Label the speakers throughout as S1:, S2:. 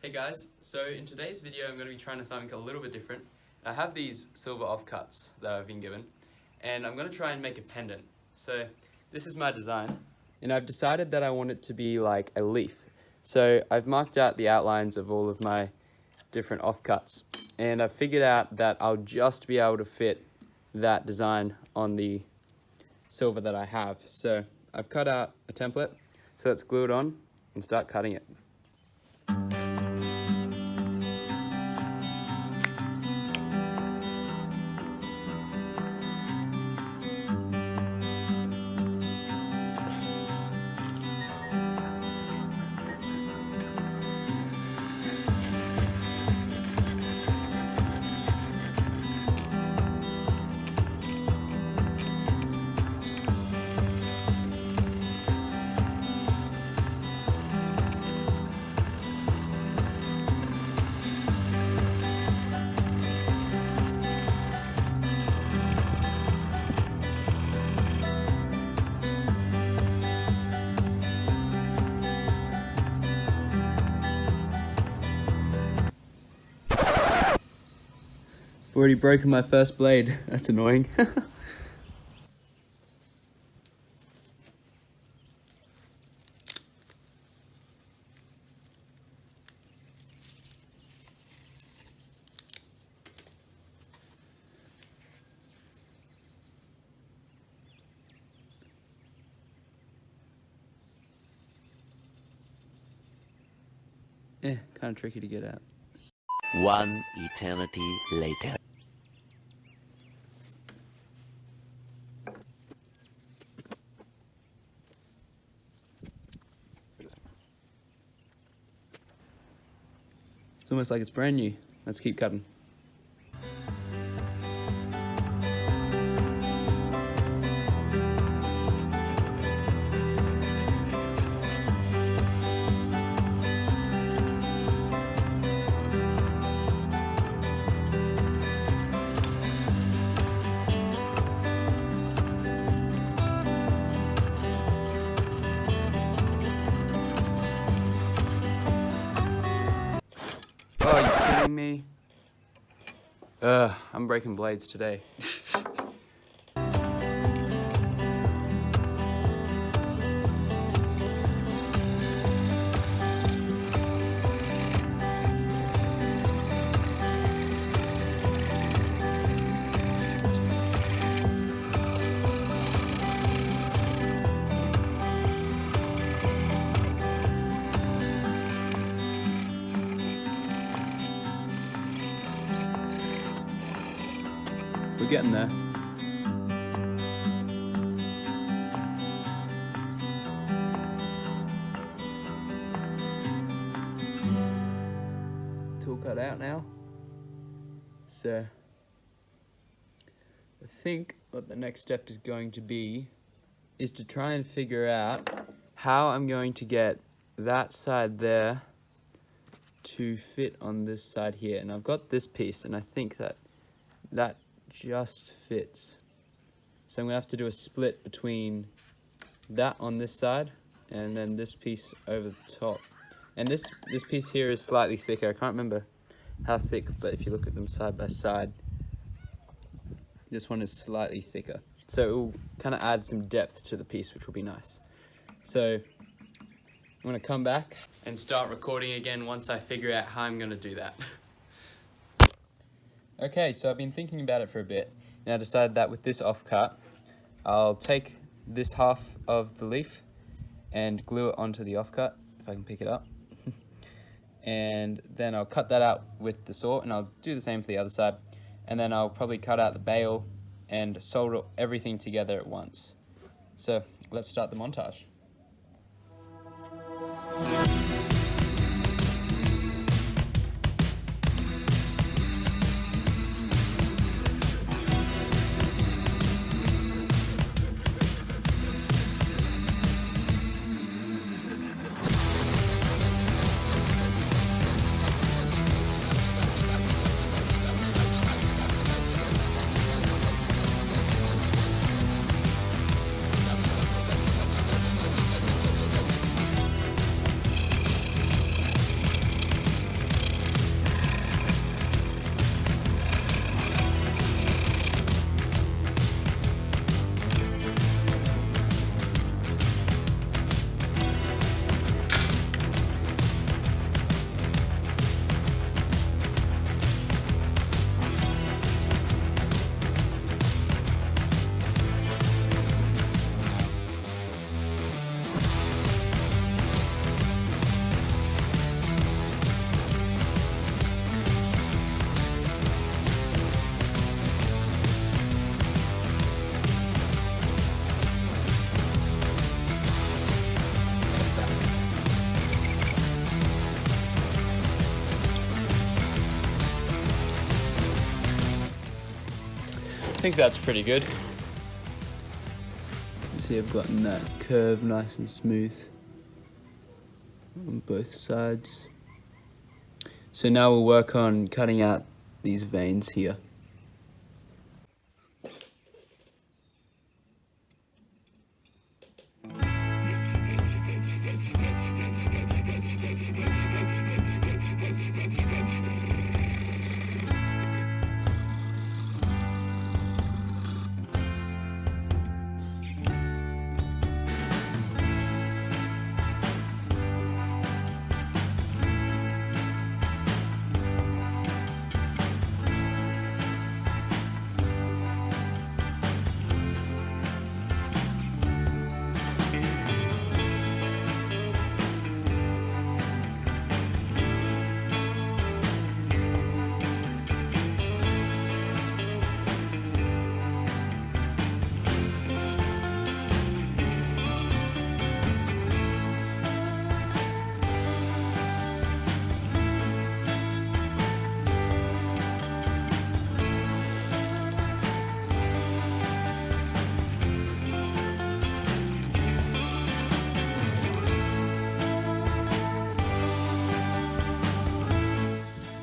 S1: Hey guys, so in today's video I'm going to be trying something a little bit different. I have these silver offcuts that I've been given and I'm going to try and make a pendant. So this is my design and I've decided that I want it to be like a leaf. So I've marked out the outlines of all of my different offcuts and I've figured out that I'll just be able to fit that design on the silver that I have. So I've cut out a template, so let's glue it on and start cutting it. I've already broken my first blade. That's annoying. Kind of tricky to get out.
S2: One eternity later.
S1: It's almost like it's brand new. Let's keep cutting. Oh, are you kidding me? I'm breaking blades today. We're getting there. It's all cut out now. So I think what the next step is going to be is to try and figure out how I'm going to get that side there to fit on this side here. And I've got this piece and I think that just fits. So I'm gonna have to do a split between that on this side and then this piece over the top. And this piece here is slightly thicker. I can't remember how thick, but if you look at them side by side, this one is slightly thicker. So it will kind of add some depth to the piece, which will be nice. So I'm gonna come back and start recording again once I figure out how I'm gonna do that. Okay, so I've been thinking about it for a bit, and I decided that with this offcut, I'll take this half of the leaf and glue it onto the offcut, if I can pick it up. And then I'll cut that out with the saw, and I'll do the same for the other side. And then I'll probably cut out the bail and solder everything together at once. So let's start the montage. think that's pretty good. See, I've gotten that curve nice and smooth on both sides. So now we'll work on cutting out these veins here.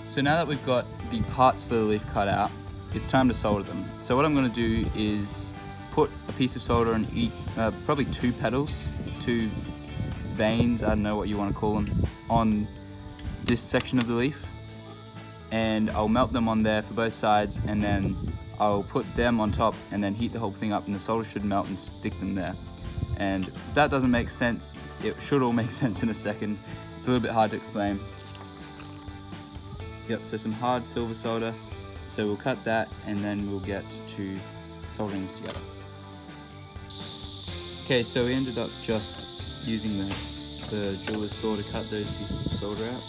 S1: So now that we've got the parts for the leaf cut out, it's time to solder them. So what I'm going to do is put a piece of solder on probably 2 petals, 2 veins, I don't know what you want to call them, on this section of the leaf. And I'll melt them on there for both sides, and then I'll put them on top and then heat the whole thing up, and the solder should melt and stick them there. And if that doesn't make sense, it should all make sense in a second. It's a little bit hard to explain. Yep, so some hard silver solder. So we'll cut that and then we'll get to soldering this together. Okay, so we ended up just using the jeweler's saw to cut those pieces of solder out.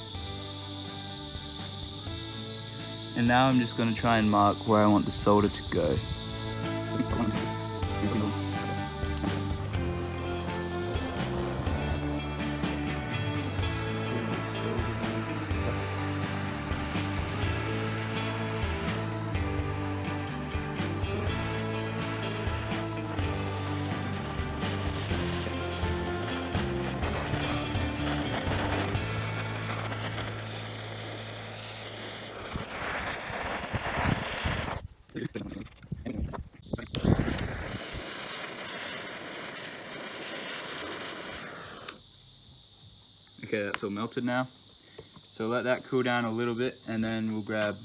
S1: And now I'm just going to try and mark where I want the solder to go. Okay, that's all melted now. So let that cool down a little bit, and then we'll grab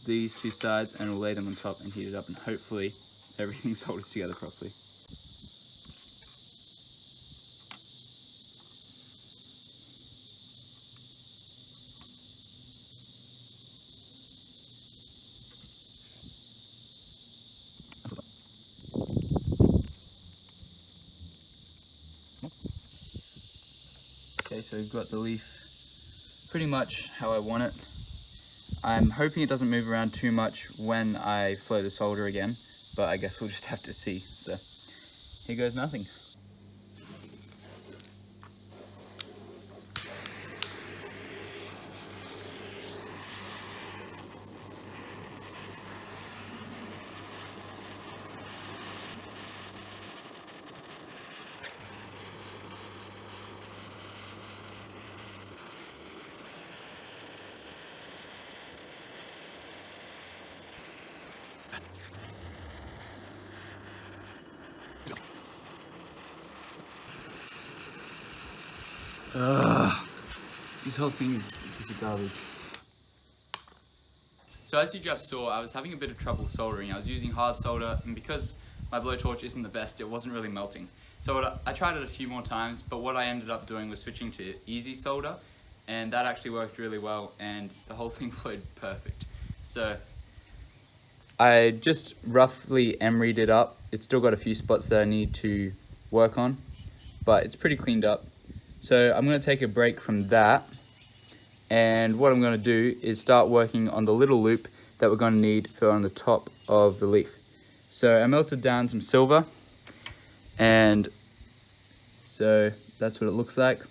S1: these 2 sides and we'll lay them on top and heat it up, and hopefully everything solders together properly. Okay, so we've got the leaf pretty much how I want it. I'm hoping it doesn't move around too much when I flow the solder again, but I guess we'll just have to see. So here goes nothing. This whole thing is a piece of garbage. So as you just saw, I was having a bit of trouble soldering. I was using hard solder, and because my blowtorch isn't the best, it wasn't really melting. So I tried it a few more times, but what I ended up doing was switching to easy solder, and that actually worked really well, and the whole thing flowed perfect. So I just roughly emeryed it up. It's still got a few spots that I need to work on, but it's pretty cleaned up. So I'm going to take a break from that, and what I'm going to do is start working on the little loop that we're going to need for on the top of the leaf. So I melted down some silver, and so that's what it looks like.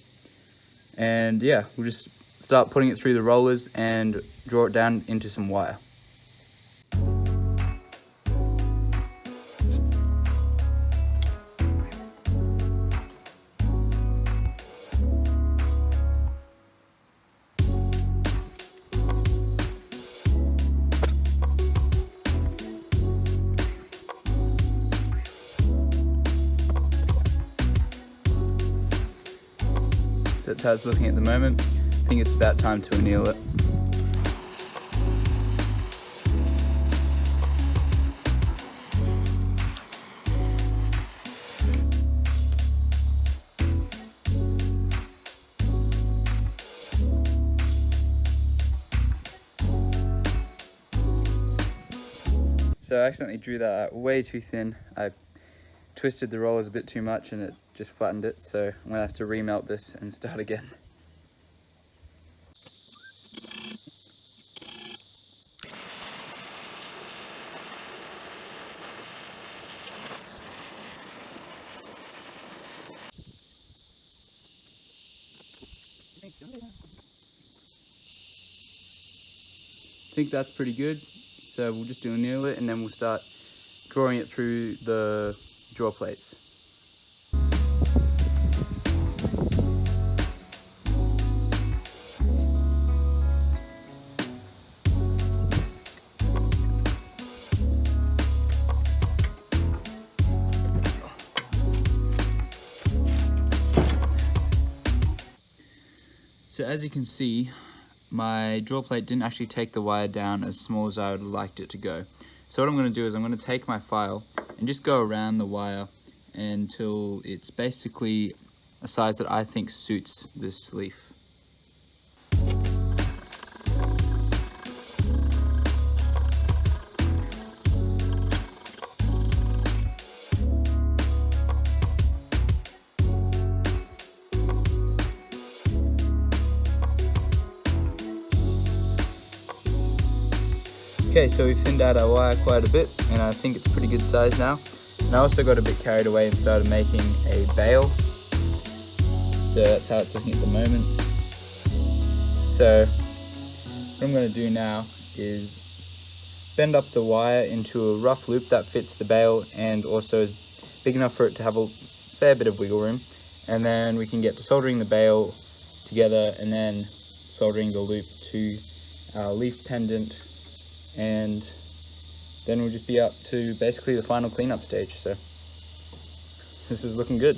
S1: And yeah, we'll just start putting it through the rollers and draw it down into some wire. that's how it's looking at the moment. I think it's about time to anneal it. So I accidentally drew that out way too thin. I twisted the rollers a bit too much and it just flattened it, so I'm gonna have to remelt this and start again. I think that's pretty good. So we'll just anneal it and then we'll start drawing it through the draw plates. So as you can see, my draw plate didn't actually take the wire down as small as I would have liked it to go. So what I'm going to do is I'm going to take my file and just go around the wire until it's basically a size that I think suits this leaf. Okay, so we've thinned out our wire quite a bit and I think it's pretty good size now. And I also got a bit carried away and started making a bail. So that's how it's looking at the moment. So what I'm going to do now is bend up the wire into a rough loop that fits the bail and also is big enough for it to have a fair bit of wiggle room. And then we can get to soldering the bail together and then soldering the loop to our leaf pendant, and then we'll just be up to basically the final cleanup stage. So this is looking good.